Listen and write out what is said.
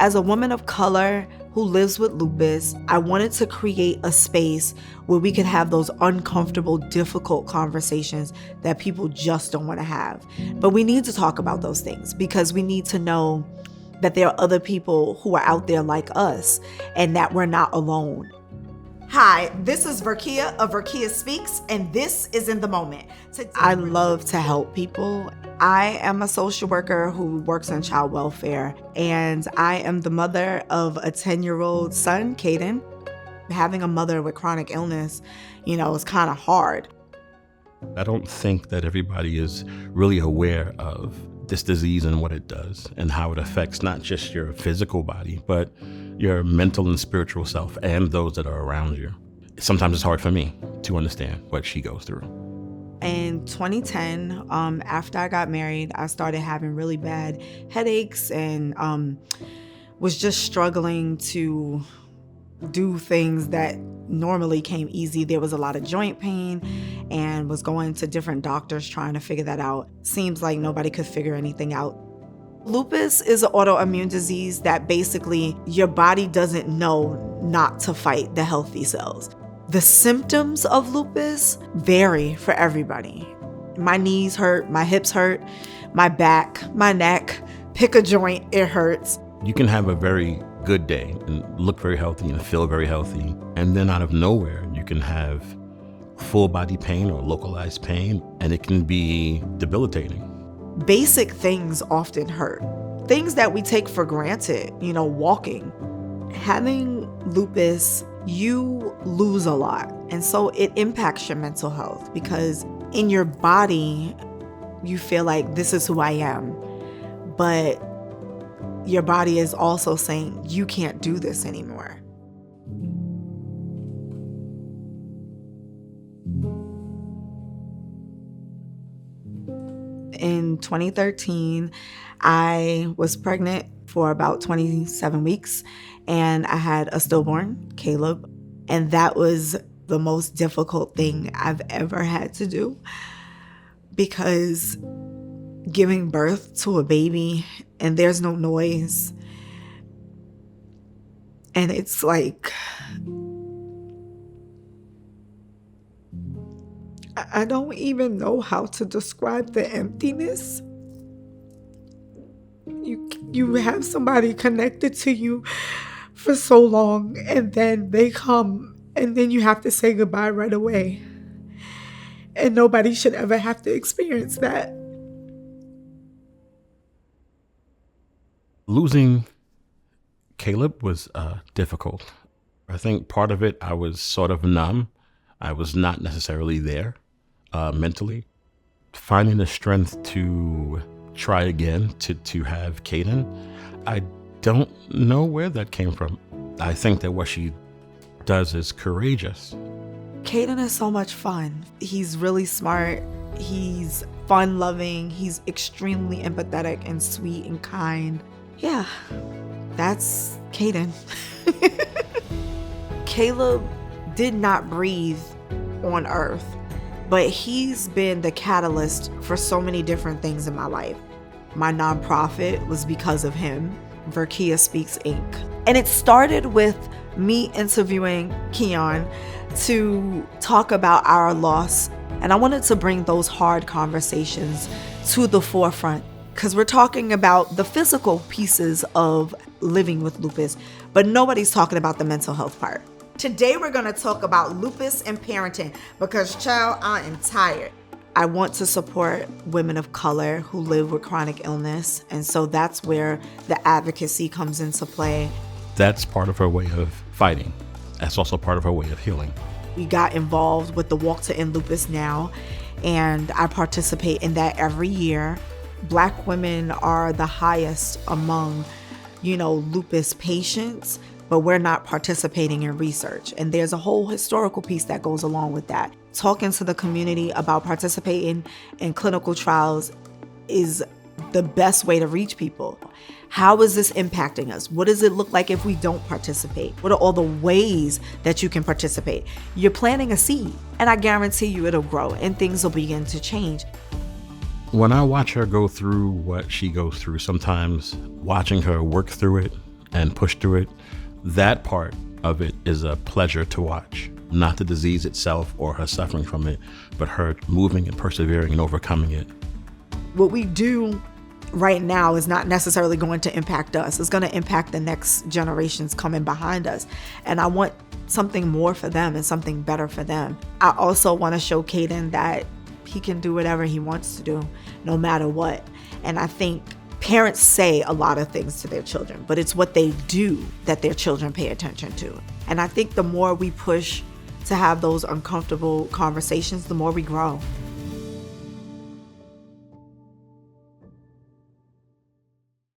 As a woman of color who lives with lupus, I wanted to create a space where we could have those uncomfortable, difficult conversations that people just don't want to have. But we need to talk about those things because we need to know that there are other people who are out there like us and that we're not alone. Hi, this is Verkeya of Verkeya Speaks, and this is In the Moment. I love to help people. I am a social worker who works in child welfare, and I am the mother of a 10-year-old son, Kaiden. Having a mother with chronic illness, is kind of hard. I don't think that everybody is really aware of this disease and what it does and how it affects not just your physical body, but your mental and spiritual self and those that are around you. Sometimes it's hard for me to understand what she goes through. In 2010, after I got married, I started having really bad headaches and was just struggling to do things that normally came easy. There was a lot of joint pain and was going to different doctors trying to figure that out. Seems like nobody could figure anything out. Lupus is an autoimmune disease that basically your body doesn't know not to fight the healthy cells. The symptoms of lupus vary for everybody. My knees hurt, my hips hurt, my back, my neck, pick a joint, it hurts. You can have a very good day and look very healthy and feel very healthy. And then out of nowhere, you can have full body pain or localized pain, and it can be debilitating. Basic things often hurt. Things that we take for granted, walking. Having lupus, you lose a lot. And so it impacts your mental health because in your body, you feel like this is who I am. But your body is also saying you can't do this anymore. In 2013, I was pregnant for about 27 weeks and I had a stillborn, Caleb. And that was the most difficult thing I've ever had to do because giving birth to a baby and there's no noise. And it's like, I don't even know how to describe the emptiness. You have somebody connected to you for so long and then they come and then you have to say goodbye right away. And nobody should ever have to experience that. Losing Caleb was difficult. I think part of it, I was sort of numb. I was not necessarily there mentally. Finding the strength to try again, to have Kaiden, I don't know where that came from. I think that what she does is courageous. Kaiden is so much fun. He's really smart. He's fun-loving. He's extremely empathetic and sweet and kind. Yeah, that's Kaiden. Caleb did not breathe on earth, but he's been the catalyst for so many different things in my life. My nonprofit was because of him, Verkeya Speaks Inc. And it started with me interviewing Keon to talk about our loss. And I wanted to bring those hard conversations to the forefront because we're talking about the physical pieces of living with lupus, but nobody's talking about the mental health part. Today, we're going to talk about lupus and parenting because, child, I am tired. I want to support women of color who live with chronic illness. And so that's where the advocacy comes into play. That's part of her way of fighting. That's also part of her way of healing. We got involved with the Walk to End Lupus Now, and I participate in that every year. Black women are the highest among, lupus patients, but we're not participating in research. And there's a whole historical piece that goes along with that. Talking to the community about participating in clinical trials is the best way to reach people. How is this impacting us? What does it look like if we don't participate? What are all the ways that you can participate? You're planting a seed, and I guarantee you it'll grow and things will begin to change. When I watch her go through what she goes through, sometimes watching her work through it and push through it. That part of it is a pleasure to watch. Not the disease itself or her suffering from it, but her moving and persevering and overcoming it. What we do right now is not necessarily going to impact us. It's going to impact the next generations coming behind us. And I want something more for them and something better for them. I also want to show Kaiden that he can do whatever he wants to do, no matter what. And I think parents say a lot of things to their children, but it's what they do that their children pay attention to. And I think the more we push to have those uncomfortable conversations, the more we grow.